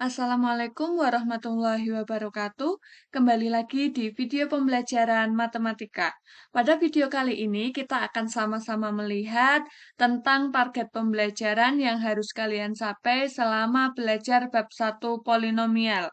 Assalamualaikum warahmatullahi wabarakatuh. Kembali lagi di video pembelajaran matematika. Pada video kali ini kita akan sama-sama melihat tentang target pembelajaran yang harus kalian capai selama belajar bab 1 polinomial.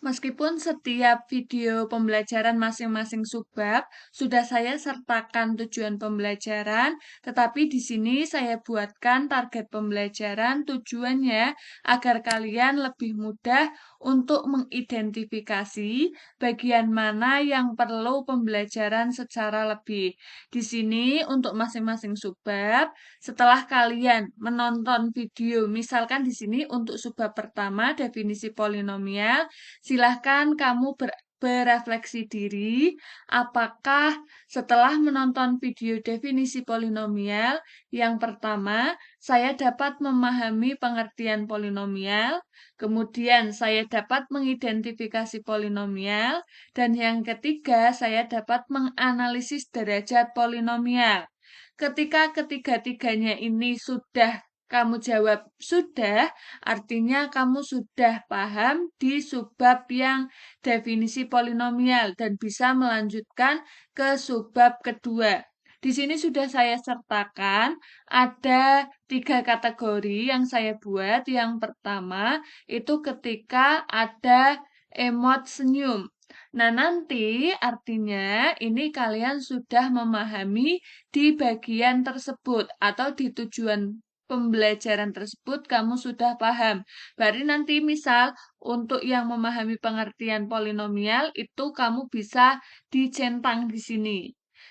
Meskipun setiap video pembelajaran masing-masing subbab sudah saya sertakan tujuan pembelajaran, tetapi di sini saya buatkan target pembelajaran tujuannya agar kalian lebih mudah untuk mengidentifikasi bagian mana yang perlu pembelajaran secara lebih. Di sini untuk masing-masing subbab, setelah kalian menonton video, misalkan di sini untuk subbab pertama definisi polinomial, silahkan kamu berefleksi diri, apakah setelah menonton video definisi polinomial yang pertama, saya dapat memahami pengertian polinomial, kemudian saya dapat mengidentifikasi polinomial, dan yang ketiga, saya dapat menganalisis derajat polinomial. Ketika ketiga-tiganya ini sudah kamu jawab sudah, artinya kamu sudah paham di subbab yang definisi polinomial dan bisa melanjutkan ke subbab kedua. Di sini sudah saya sertakan ada 3 kategori yang saya buat. Yang pertama itu ketika ada emot senyum. Nah, nanti artinya ini kalian sudah memahami di bagian tersebut atau di tujuan pembelajaran tersebut kamu sudah paham. Berarti nanti misal untuk yang memahami pengertian polinomial itu kamu bisa dicentang di sini.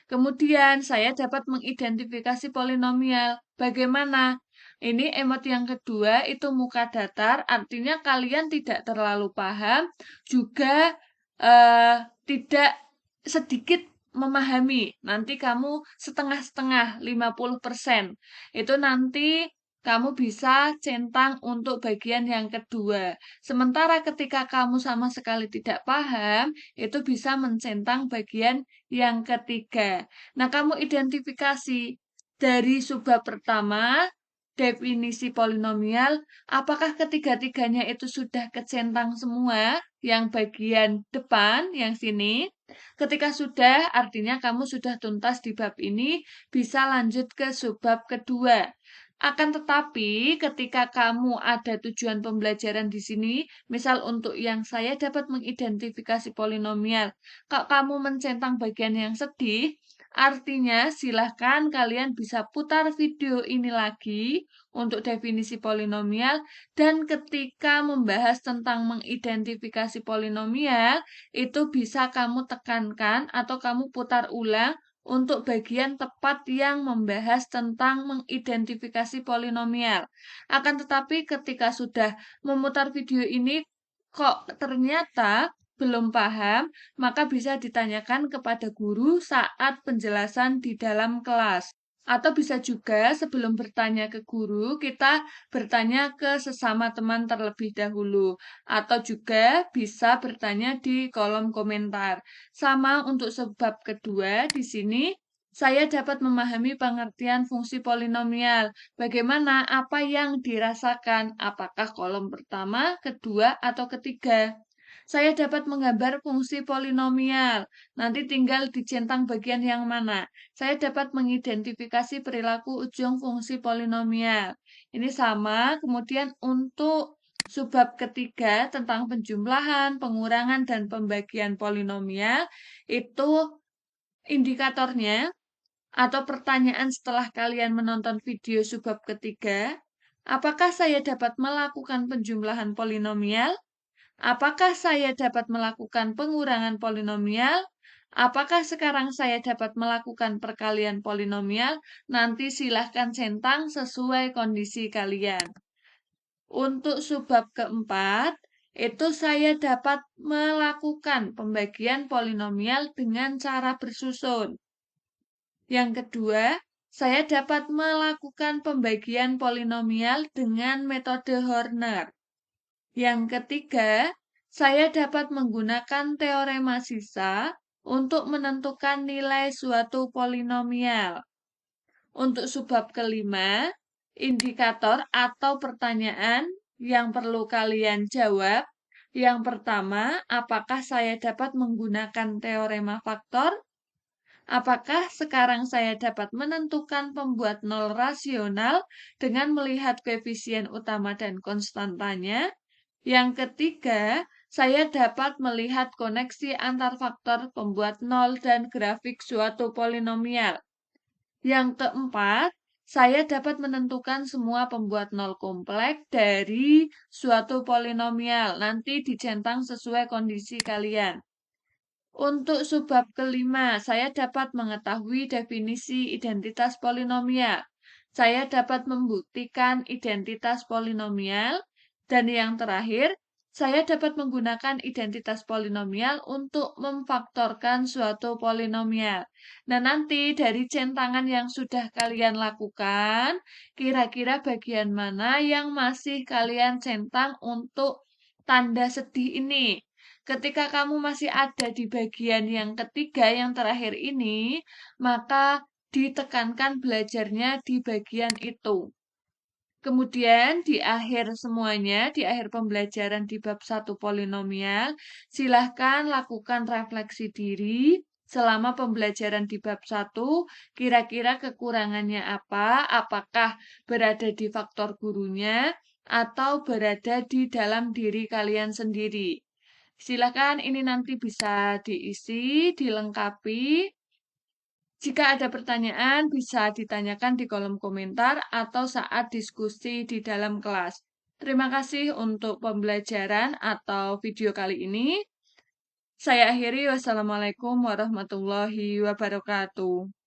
Kemudian saya dapat mengidentifikasi polinomial. Bagaimana? Ini emot yang kedua itu muka datar, artinya kalian tidak terlalu paham, juga tidak sedikit memahami. Nanti kamu setengah-setengah, 50%. Itu nanti kamu bisa centang untuk bagian yang kedua. Sementara ketika kamu sama sekali tidak paham, itu bisa mencentang bagian yang ketiga. Nah, kamu identifikasi dari subbab pertama, definisi polinomial, apakah ketiga-tiganya itu sudah kecentang semua? Yang bagian depan, yang sini. Ketika sudah, artinya kamu sudah tuntas di bab ini, bisa lanjut ke subbab kedua. Akan tetapi, ketika kamu ada tujuan pembelajaran di sini, misal untuk yang saya dapat mengidentifikasi polinomial, kalau kamu mencentang bagian yang sedih, artinya silahkan kalian bisa putar video ini lagi untuk definisi polinomial, dan ketika membahas tentang mengidentifikasi polinomial, itu bisa kamu tekankan atau kamu putar ulang untuk bagian tepat yang membahas tentang mengidentifikasi polinomial. Akan tetapi ketika sudah memutar video ini kok ternyata belum paham, maka bisa ditanyakan kepada guru saat penjelasan di dalam kelas. Atau bisa juga sebelum bertanya ke guru, kita bertanya ke sesama teman terlebih dahulu. Atau juga bisa bertanya di kolom komentar. Sama untuk sebab kedua, di sini saya dapat memahami pengertian fungsi polinomial. Bagaimana apa yang dirasakan, apakah kolom pertama, kedua, atau ketiga. Saya dapat menggambar fungsi polinomial. Nanti tinggal dicentang bagian yang mana. Saya dapat mengidentifikasi perilaku ujung fungsi polinomial. Ini sama. Kemudian untuk subbab ketiga tentang penjumlahan, pengurangan, dan pembagian polinomial, itu indikatornya atau pertanyaan setelah kalian menonton video subbab ketiga, apakah saya dapat melakukan penjumlahan polinomial? Apakah saya dapat melakukan pengurangan polinomial? Apakah sekarang saya dapat melakukan perkalian polinomial? Nanti silahkan centang sesuai kondisi kalian. Untuk subbab keempat, itu saya dapat melakukan pembagian polinomial dengan cara bersusun. Yang kedua, saya dapat melakukan pembagian polinomial dengan metode Horner. Yang ketiga, saya dapat menggunakan teorema sisa untuk menentukan nilai suatu polinomial. Untuk subbab kelima, indikator atau pertanyaan yang perlu kalian jawab. Yang pertama, apakah saya dapat menggunakan teorema faktor? Apakah sekarang saya dapat menentukan pembuat nol rasional dengan melihat koefisien utama dan konstantanya? Yang ketiga, saya dapat melihat koneksi antar faktor pembuat nol dan grafik suatu polinomial. Yang keempat, saya dapat menentukan semua pembuat nol kompleks dari suatu polinomial. Nanti dicentang sesuai kondisi kalian. Untuk subbab kelima, saya dapat mengetahui definisi identitas polinomial. Saya dapat membuktikan identitas polinomial. Dan yang terakhir, saya dapat menggunakan identitas polinomial untuk memfaktorkan suatu polinomial. Nah, nanti dari centangan yang sudah kalian lakukan, kira-kira bagian mana yang masih kalian centang untuk tanda sedih ini? Ketika kamu masih ada di bagian yang ketiga, yang terakhir ini, maka ditekankan belajarnya di bagian itu. Kemudian di akhir semuanya, di akhir pembelajaran di bab 1 polinomial, silahkan lakukan refleksi diri selama pembelajaran di bab 1, kira-kira kekurangannya apa, apakah berada di faktor gurunya, atau berada di dalam diri kalian sendiri. Silakan ini nanti bisa diisi, dilengkapi. Jika ada pertanyaan, bisa ditanyakan di kolom komentar atau saat diskusi di dalam kelas. Terima kasih untuk pembelajaran atau video kali ini. Saya akhiri, wassalamualaikum warahmatullahi wabarakatuh.